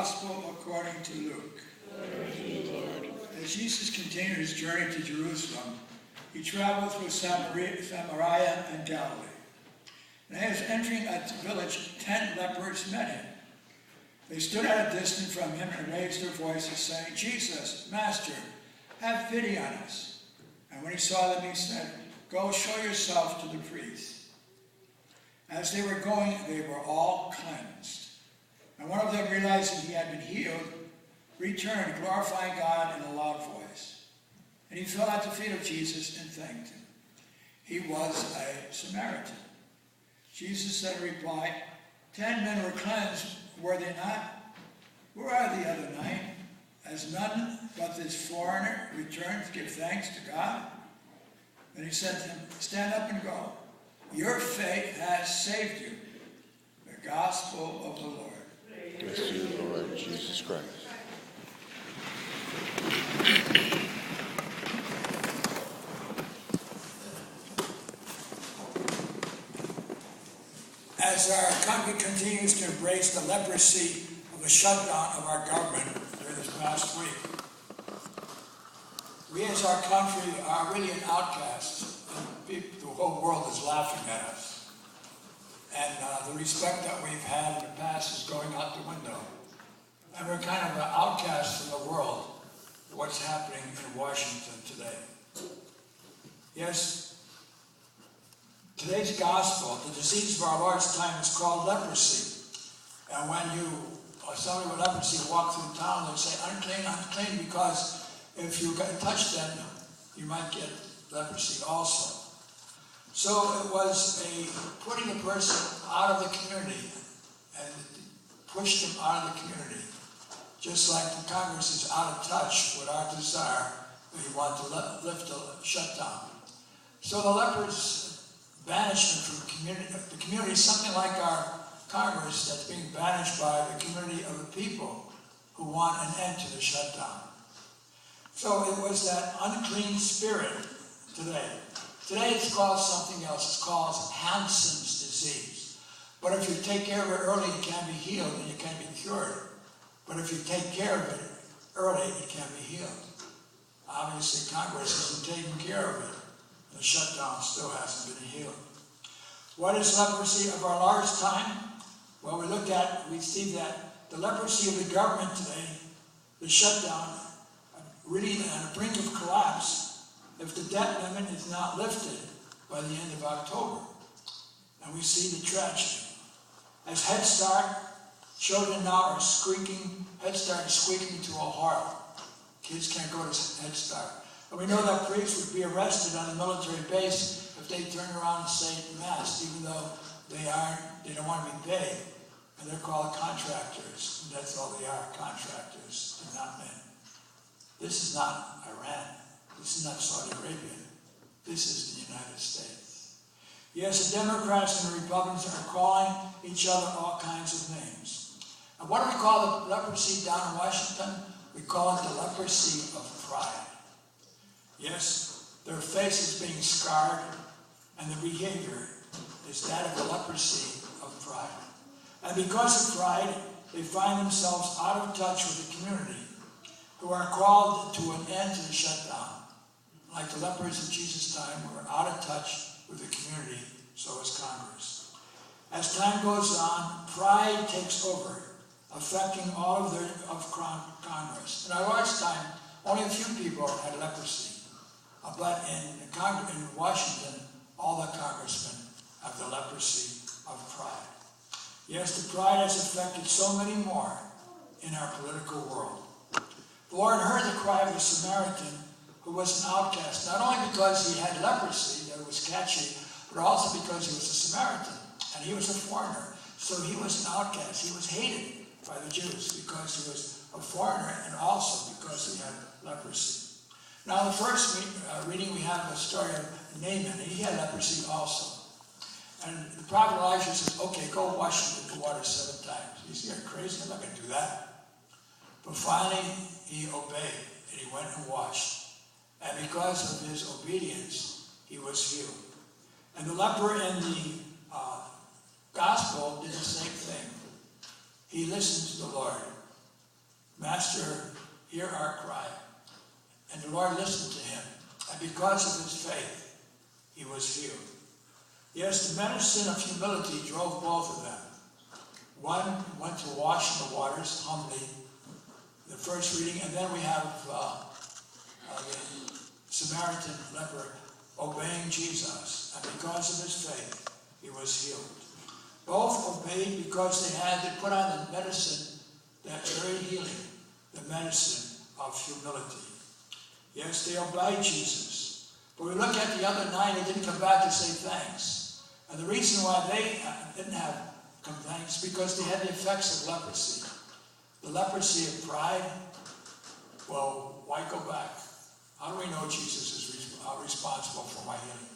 Gospel according to Luke. As Jesus continued his journey to Jerusalem, he traveled through Samaria and Galilee. And as entering a village, 10 lepers met him. They stood at a distance from him and raised their voices, saying, "Jesus, Master, have pity on us." And when he saw them, he said, "Go show yourself to the priests." As they were going, they were all cleansed. And one of them, realizing he had been healed, returned, glorifying God in a loud voice. And he fell at the feet of Jesus and thanked him. He was a Samaritan. Jesus said in reply, 10 men were cleansed, were they not? Where are the other 9? Has none but this foreigner returned to give thanks to God? Then he said to him, "Stand up and go. Your faith has saved you." The gospel of the Lord. Praise to you, Lord Jesus Christ. As our country continues to embrace the leprosy of the shutdown of our government during this past week, we as our country are really an outcast, and the whole world is laughing at us. And the respect that we've had in the past is going out the window. And we're kind of an outcast from the world for what's happening in Washington today. Yes, today's gospel, the disease of our Lord's time, is called leprosy. And when somebody with leprosy walk through town, they say, "Unclean, unclean," because if you touch them, you might get leprosy also. So it was putting a person out of the community and pushed them out of the community. Just like the Congress is out of touch with our desire, we want to lift the shutdown. So the lepers' banishment from the community is something like our Congress that's being banished by the community of the people who want an end to the shutdown. So it was that unclean spirit today. Today it's called something else. It's called Hansen's disease. But if you take care of it early, it can be healed and it can be cured. But if you take care of it early, it can be healed. Obviously, Congress isn't taking care of it. The shutdown still hasn't been healed. What is leprosy of our Lord's time? Well, we see that the leprosy of the government today, the shutdown, really on the brink of collapse if the debt limit is not lifted by the end of October. And we see the tragedy. As Head Start, children now are squeaking, Head Start is squeaking to a halt. Kids can't go to Head Start. And we know that priests would be arrested on a military base if they turn around and say Mass, even though they don't want to be paid. And they're called contractors. And that's all they are, contractors. They're not men. This is not Iran. This is not Saudi Arabia. This is the United States. Yes, the Democrats and the Republicans are calling each other all kinds of names. And what do we call the leprosy down in Washington? We call it the leprosy of pride. Yes, their face is being scarred, and the behavior is that of the leprosy of pride. And because of pride, they find themselves out of touch with the community, who are called to an end to the shutdown. Like the lepers of Jesus' time were out of touch with the community, so is Congress. As time goes on, pride takes over, affecting all of Congress. In our Lord's time, only a few people had leprosy. But in Washington, all the congressmen have the leprosy of pride. Yes, the pride has affected so many more in our political world. The Lord heard the cry of the Samaritan, who was an outcast, not only because he had leprosy that was catchy, but also because he was a Samaritan, and he was a foreigner. So he was an outcast. He was hated by the Jews because he was a foreigner and also because he had leprosy. Now, the first reading, we have the story of Naaman. He had leprosy also. And the prophet Elijah says, "Okay, go wash in the water 7 times. You see, you're crazy. I'm not going to do that." But finally, he obeyed, and he went and washed. And because of his obedience, he was healed. And the leper in the gospel did the same thing. He listened to the Lord. Master, hear our cry. And the Lord listened to him. And because of his faith, he was healed. Yes, the medicine of humility drove both of them. One went to wash in the waters humbly, the first reading, and then we have the Samaritan leper obeying Jesus, and because of his faith, he was healed. Both obeyed because they put on the medicine that's very healing, the medicine of humility. Yes, they obeyed Jesus. But we look at the other 9, they didn't come back to say thanks. And the reason why they didn't have complaints because they had the effects of leprosy. The leprosy of pride, well, why go back? How do we know Jesus is responsible for my healing?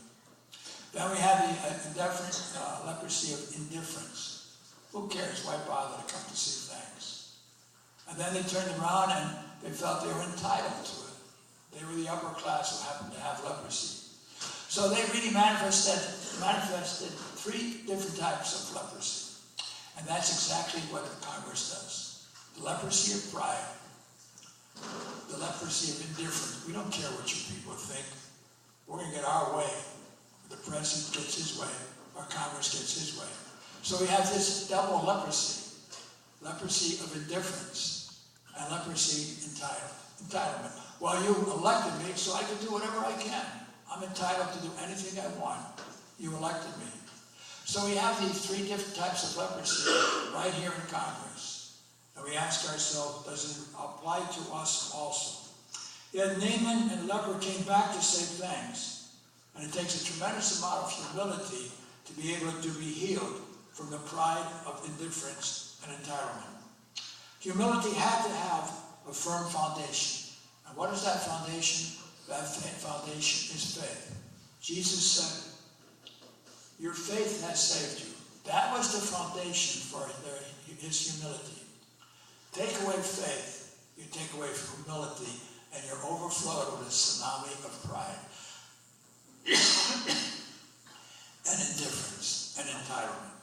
Then we have the leprosy of indifference. Who cares? Why bother to come to see things? And then they turned around and they felt they were entitled to it. They were the upper class who happened to have leprosy. So they really manifested 3 different types of leprosy. And that's exactly what Congress does. The leprosy of pride, the leprosy of indifference. We don't care what you people think. We're going to get our way. The president gets his way, or Congress gets his way. So we have this double leprosy. Leprosy of indifference and leprosy entitlement. Well, you elected me, so I can do whatever I can. I'm entitled to do anything I want. You elected me. So we have these 3 different types of leprosy right here in Congress. And we ask ourselves, does it apply to us also? Yet Naaman and the leper came back to say thanks. And it takes a tremendous amount of humility to be able to be healed from the pride of indifference and entitlement. Humility had to have a firm foundation. And what is that foundation? That foundation is faith. Jesus said, your faith has saved you. That was the foundation for his humility. Take away faith, you take away humility, and you're overflowed with a tsunami of pride and indifference and entitlement.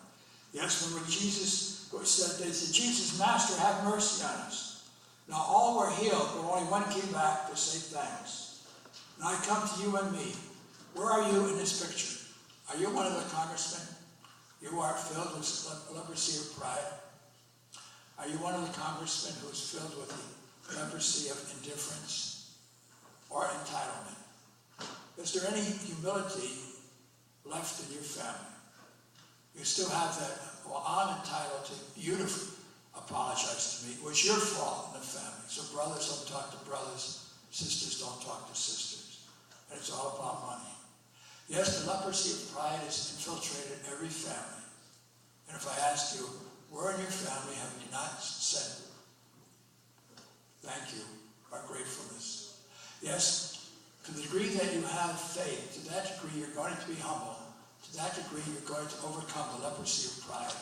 Yes, when Jesus said, they said, Jesus, Master, have mercy on us. Now all were healed, but only one came back to say thanks. Now I come to you and me. Where are you in this picture? Are you one of the congressmen? You are filled with leprosy of pride. Are you one of the congressmen who is filled with the leprosy of indifference or entitlement? Is there any humility left in your family? You still have that, well, I'm entitled to you to apologize to me. It was your fault in the family. So brothers don't talk to brothers, sisters don't talk to sisters. And it's all about money. Yes, the leprosy of pride has infiltrated every family. And if I ask you, where in your family have you not said thank you or gratefulness? Yes, to the degree that you have faith, to that degree you're going to be humble. To that degree you're going to overcome the leprosy of pride.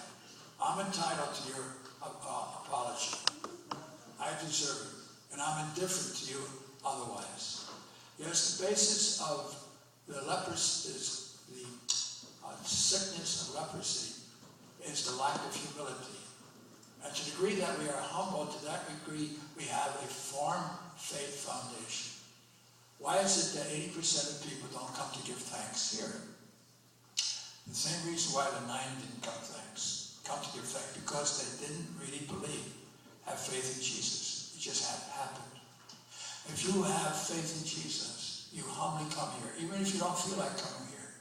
I'm entitled to your apology. I deserve it. And I'm indifferent to you otherwise. Yes, the basis of the leprosy is the sickness of leprosy is the lack of humility. And to the degree that we are humble, to that degree we have a firm faith foundation. Why is it that 80% of people don't come to give thanks here? The same reason why the 9 didn't come to give thanks, because they didn't really believe, have faith in Jesus. It just happened. If you have faith in Jesus, you humbly come here, even if you don't feel like coming here.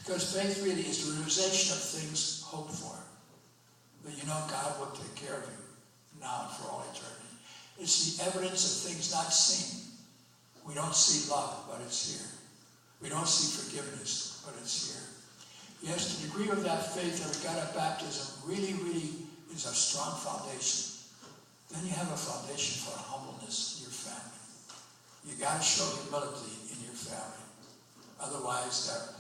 Because faith really is the realization of things hoped for. That you know God will take care of you now and for all eternity. It's the evidence of things not seen. We don't see love, but it's here. We don't see forgiveness, but it's here. Yes, to the degree of that faith that we got at baptism really is a strong foundation. Then you have a foundation for humbleness in your family. You got to show humility in your family. Otherwise, that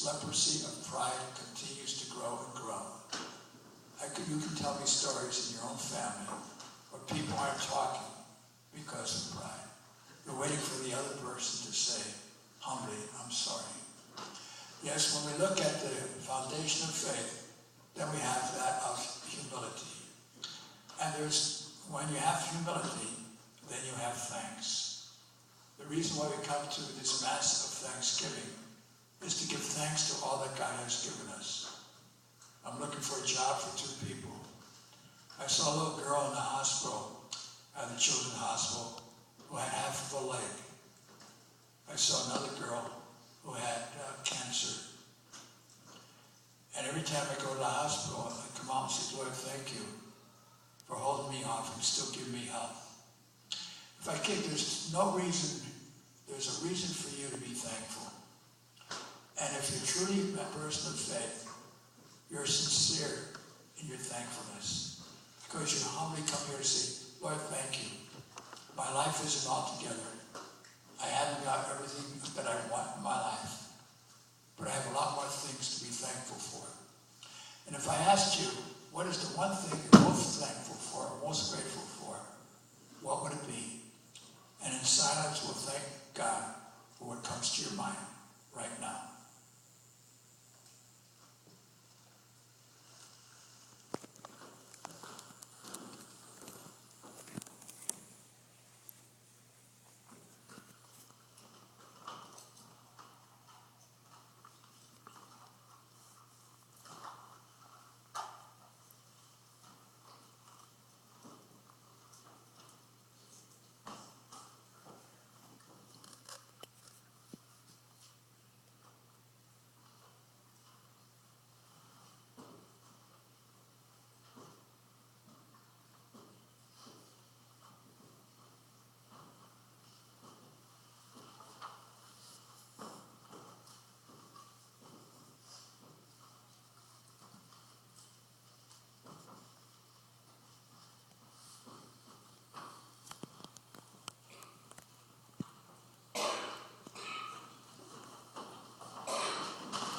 leprosy of pride continues to grow and grow. You can tell me stories in your own family where people aren't talking because of pride. You're waiting for the other person to say, humbly, I'm sorry. Yes, when we look at the foundation of faith, then we have that of humility. And there's When you have humility, then you have thanks. The reason why we come to this Mass of Thanksgiving is to give thanks to all that God has given us. I'm looking for a job for 2 people. I saw a little girl in the hospital, at the children's hospital, who had half of a leg. I saw another girl who had cancer. And every time I go to the hospital, I come out and say, Lord, thank you for holding me off and still giving me health. If I kid, there's a reason for you to be thankful. And if you're truly a person of faith, you're sincere in your thankfulness. Because you humbly come here and say, Lord, thank you. My life isn't all together. I haven't got everything that I want in my life. But I have a lot more things to be thankful for. And if I asked you, what is the one thing you're most thankful for, most grateful for, what would it be? And in silence, we'll thank God for what comes to your mind right now.